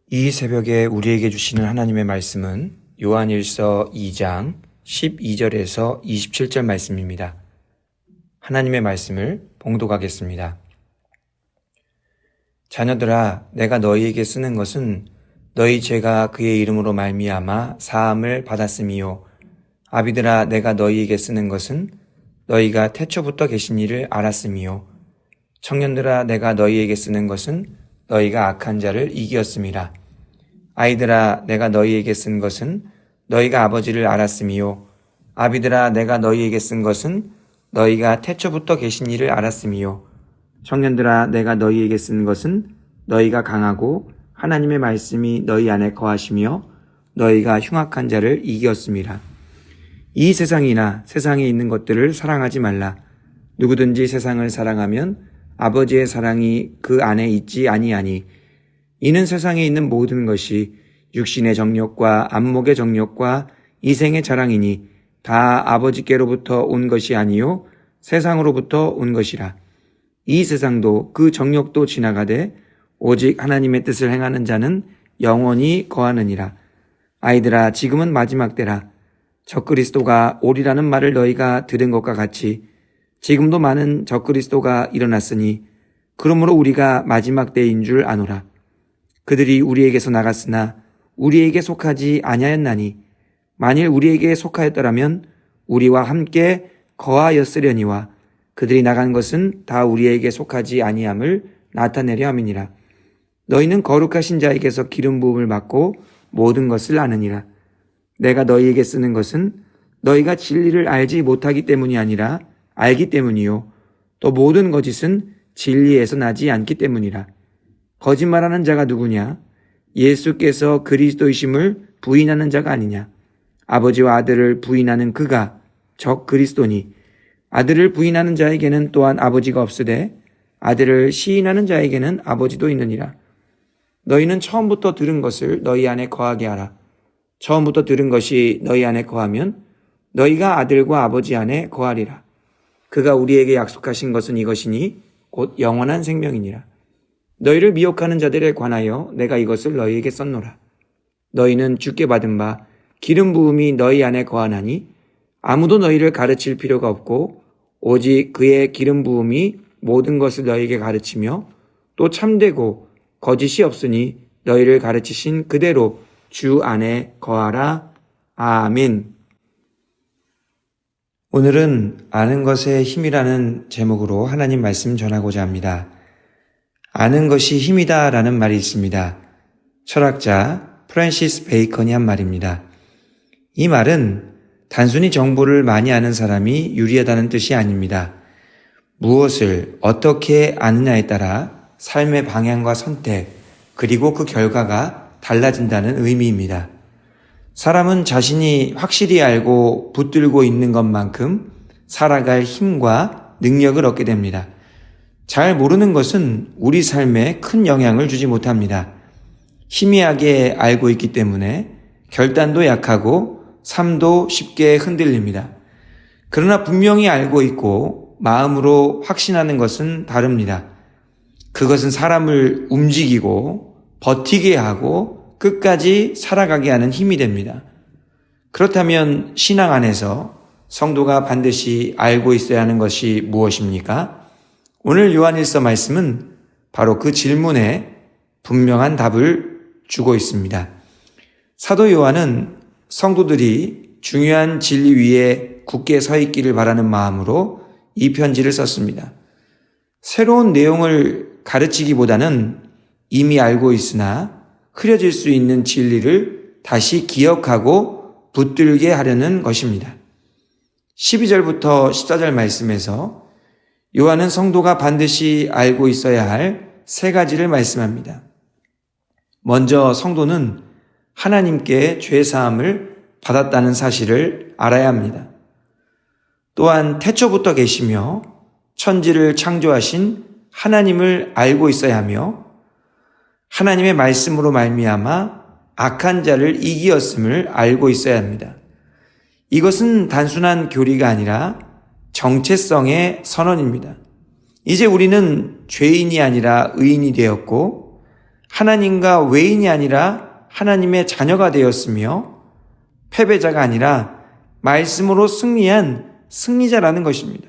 이 새벽에 우리에게 주시는 하나님의 말씀은 요한일서 2장 12절에서 27절 말씀입니다. 하나님의 말씀을 봉독하겠습니다. 자녀들아, 내가 너희에게 쓰는 것은 너희 죄가 그의 이름으로 말미암아 사함을 받았음이요. 아비들아, 내가 너희에게 쓰는 것은 너희가 태초부터 계신 이를 알았음이요. 청년들아, 내가 너희에게 쓰는 것은 너희가 악한 자를 이기었음이라. 아이들아, 내가 너희에게 쓴 것은 너희가 아버지를 알았음이요. 아비들아, 내가 너희에게 쓴 것은 너희가 태초부터 계신 이를 알았음이요. 청년들아, 내가 너희에게 쓴 것은 너희가 강하고 하나님의 말씀이 너희 안에 거하시며 너희가 흉악한 자를 이기었음이라. 이 세상이나 세상에 있는 것들을 사랑하지 말라. 누구든지 세상을 사랑하면 아버지의 사랑이 그 안에 있지 아니하니, 이는 세상에 있는 모든 것이 육신의 정욕과 안목의 정욕과 이생의 자랑이니 다 아버지께로부터 온 것이 아니요 세상으로부터 온 것이라. 이 세상도 그 정욕도 지나가되 오직 하나님의 뜻을 행하는 자는 영원히 거하느니라. 아이들아, 지금은 마지막 때라. 적그리스도가 오리라는 말을 너희가 들은 것과 같이 지금도 많은 적그리스도가 일어났으니 그러므로 우리가 마지막 때인 줄 아노라. 그들이 우리에게서 나갔으나 우리에게 속하지 아니하였나니 만일 우리에게 속하였더라면 우리와 함께 거하였으려니와 그들이 나간 것은 다 우리에게 속하지 아니함을 나타내려 함이니라. 너희는 거룩하신 자에게서 기름 부음을 받고 모든 것을 아느니라. 내가 너희에게 쓰는 것은 너희가 진리를 알지 못하기 때문이 아니라 알기 때문이요 또 모든 거짓은 진리에서 나지 않기 때문이라. 거짓말하는 자가 누구냐? 예수께서 그리스도이심을 부인하는 자가 아니냐? 아버지와 아들을 부인하는 그가 적 그리스도니, 아들을 부인하는 자에게는 또한 아버지가 없으되 아들을 시인하는 자에게는 아버지도 있느니라. 너희는 처음부터 들은 것을 너희 안에 거하게 하라. 처음부터 들은 것이 너희 안에 거하면 너희가 아들과 아버지 안에 거하리라. 그가 우리에게 약속하신 것은 이것이니 곧 영원한 생명이니라. 너희를 미혹하는 자들에 관하여 내가 이것을 너희에게 썼노라. 너희는 주께 받은 바 기름 부음이 너희 안에 거하나니 아무도 너희를 가르칠 필요가 없고 오직 그의 기름 부음이 모든 것을 너희에게 가르치며 또 참되고 거짓이 없으니 너희를 가르치신 그대로 주 안에 거하라. 아멘. 오늘은 아는 것의 힘이라는 제목으로 하나님 말씀 전하고자 합니다. 아는 것이 힘이다 라는 말이 있습니다. 철학자 프랜시스 베이컨이 한 말입니다. 이 말은 단순히 정보를 많이 아는 사람이 유리하다는 뜻이 아닙니다. 무엇을 어떻게 아느냐에 따라 삶의 방향과 선택, 그리고 그 결과가 달라진다는 의미입니다. 사람은 자신이 확실히 알고 붙들고 있는 것만큼 살아갈 힘과 능력을 얻게 됩니다. 잘 모르는 것은 우리 삶에 큰 영향을 주지 못합니다. 희미하게 알고 있기 때문에 결단도 약하고 삶도 쉽게 흔들립니다. 그러나 분명히 알고 있고 마음으로 확신하는 것은 다릅니다. 그것은 사람을 움직이고 버티게 하고 끝까지 살아가게 하는 힘이 됩니다. 그렇다면 신앙 안에서 성도가 반드시 알고 있어야 하는 것이 무엇입니까? 오늘 요한일서 말씀은 바로 그 질문에 분명한 답을 주고 있습니다. 사도 요한은 성도들이 중요한 진리 위에 굳게 서 있기를 바라는 마음으로 이 편지를 썼습니다. 새로운 내용을 가르치기보다는 이미 알고 있으나 흐려질 수 있는 진리를 다시 기억하고 붙들게 하려는 것입니다. 12절부터 14절 말씀에서 요한은 성도가 반드시 알고 있어야 할 세 가지를 말씀합니다. 먼저 성도는 하나님께 죄사함을 받았다는 사실을 알아야 합니다. 또한 태초부터 계시며 천지를 창조하신 하나님을 알고 있어야 하며 하나님의 말씀으로 말미암아 악한 자를 이기었음을 알고 있어야 합니다. 이것은 단순한 교리가 아니라 정체성의 선언입니다. 이제 우리는 죄인이 아니라 의인이 되었고 하나님과 외인이 아니라 하나님의 자녀가 되었으며 패배자가 아니라 말씀으로 승리한 승리자라는 것입니다.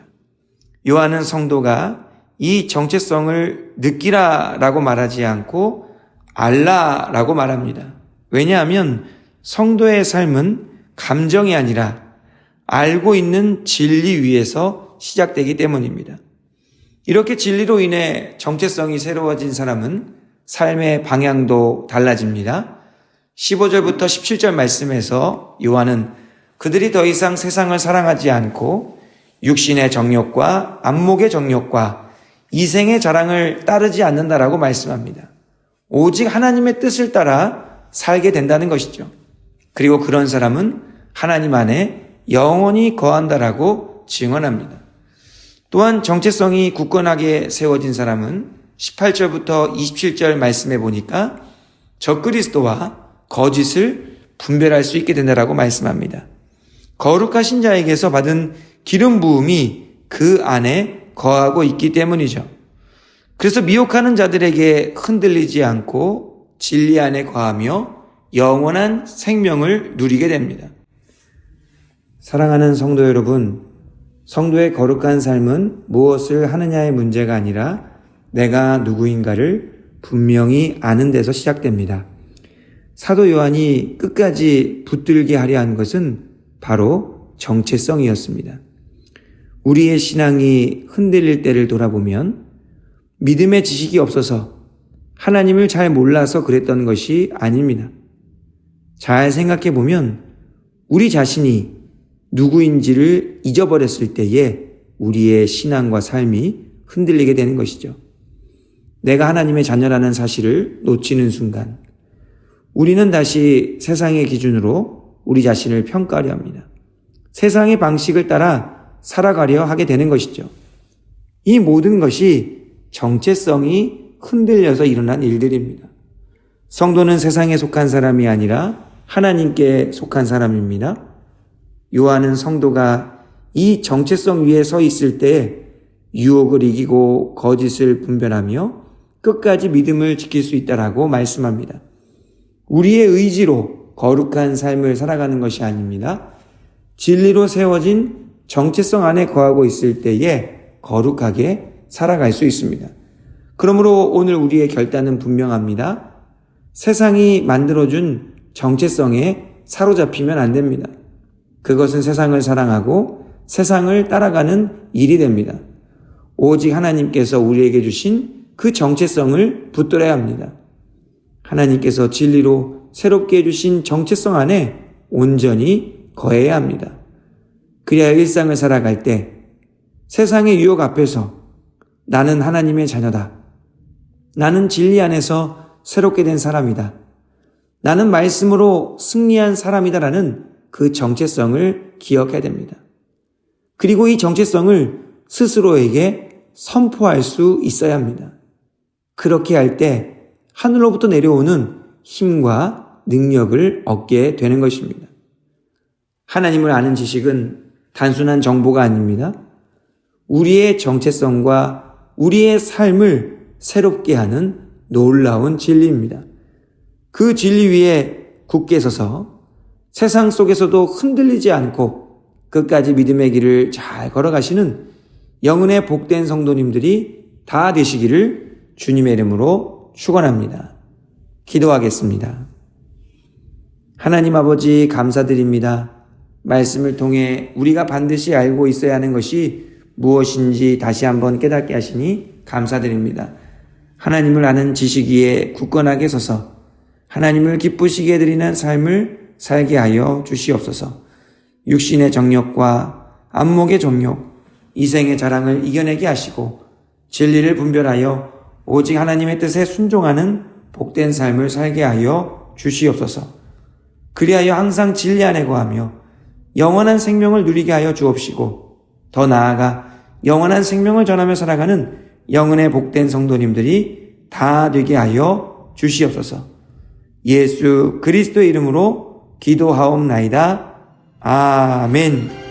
요한은 성도가 이 정체성을 느끼라라고 말하지 않고 알라라고 말합니다. 왜냐하면 성도의 삶은 감정이 아니라 알고 있는 진리 위에서 시작되기 때문입니다. 이렇게 진리로 인해 정체성이 새로워진 사람은 삶의 방향도 달라집니다. 15절부터 17절 말씀에서 요한은 그들이 더 이상 세상을 사랑하지 않고 육신의 정욕과 안목의 정욕과 이생의 자랑을 따르지 않는다라고 말씀합니다. 오직 하나님의 뜻을 따라 살게 된다는 것이죠. 그리고 그런 사람은 하나님 안에 영원히 거한다라고 증언합니다. 또한 정체성이 굳건하게 세워진 사람은 18절부터 27절 말씀해 보니까 적그리스도와 거짓을 분별할 수 있게 된다라고 말씀합니다. 거룩하신 자에게서 받은 기름 부음이 그 안에 거하고 있기 때문이죠. 그래서 미혹하는 자들에게 흔들리지 않고 진리 안에 거하며 영원한 생명을 누리게 됩니다. 사랑하는 성도 여러분, 성도의 거룩한 삶은 무엇을 하느냐의 문제가 아니라 내가 누구인가를 분명히 아는 데서 시작됩니다. 사도 요한이 끝까지 붙들게 하려 한 것은 바로 정체성이었습니다. 우리의 신앙이 흔들릴 때를 돌아보면 믿음의 지식이 없어서 하나님을 잘 몰라서 그랬던 것이 아닙니다. 잘 생각해 보면 우리 자신이 누구인지를 잊어버렸을 때에 우리의 신앙과 삶이 흔들리게 되는 것이죠. 내가 하나님의 자녀라는 사실을 놓치는 순간 우리는 다시 세상의 기준으로 우리 자신을 평가하려 합니다. 세상의 방식을 따라 살아가려 하게 되는 것이죠. 이 모든 것이 정체성이 흔들려서 일어난 일들입니다. 성도는 세상에 속한 사람이 아니라 하나님께 속한 사람입니다. 요한은 성도가 이 정체성 위에 서 있을 때 유혹을 이기고 거짓을 분별하며 끝까지 믿음을 지킬 수 있다라고 말씀합니다. 우리의 의지로 거룩한 삶을 살아가는 것이 아닙니다. 진리로 세워진 정체성 안에 거하고 있을 때에 거룩하게 살아갈 수 있습니다. 그러므로 오늘 우리의 결단은 분명합니다. 세상이 만들어준 정체성에 사로잡히면 안 됩니다. 그것은 세상을 사랑하고 세상을 따라가는 일이 됩니다. 오직 하나님께서 우리에게 주신 그 정체성을 붙들어야 합니다. 하나님께서 진리로 새롭게 해주신 정체성 안에 온전히 거해야 합니다. 그래야 일상을 살아갈 때 세상의 유혹 앞에서 나는 하나님의 자녀다. 나는 진리 안에서 새롭게 된 사람이다. 나는 말씀으로 승리한 사람이다라는 그 정체성을 기억해야 됩니다. 그리고 이 정체성을 스스로에게 선포할 수 있어야 합니다. 그렇게 할 때 하늘로부터 내려오는 힘과 능력을 얻게 되는 것입니다. 하나님을 아는 지식은 단순한 정보가 아닙니다. 우리의 정체성과 우리의 삶을 새롭게 하는 놀라운 진리입니다. 그 진리 위에 굳게 서서 세상 속에서도 흔들리지 않고 끝까지 믿음의 길을 잘 걸어가시는 영혼의 복된 성도님들이 다 되시기를 주님의 이름으로 축원합니다. 기도하겠습니다. 하나님 아버지 감사드립니다. 말씀을 통해 우리가 반드시 알고 있어야 하는 것이 무엇인지 다시 한번 깨닫게 하시니 감사드립니다. 하나님을 아는 지식 위에 굳건하게 서서 하나님을 기쁘시게 해드리는 삶을 살게 하여 주시옵소서. 육신의 정욕과 안목의 정욕, 이생의 자랑을 이겨내게 하시고 진리를 분별하여 오직 하나님의 뜻에 순종하는 복된 삶을 살게 하여 주시옵소서. 그리하여 항상 진리 안에 거하며 영원한 생명을 누리게 하여 주옵시고 더 나아가 영원한 생명을 전하며 살아가는 영혼의 복된 성도님들이 다 되게 하여 주시옵소서. 예수 그리스도의 이름으로 기도하옵나이다. 아멘.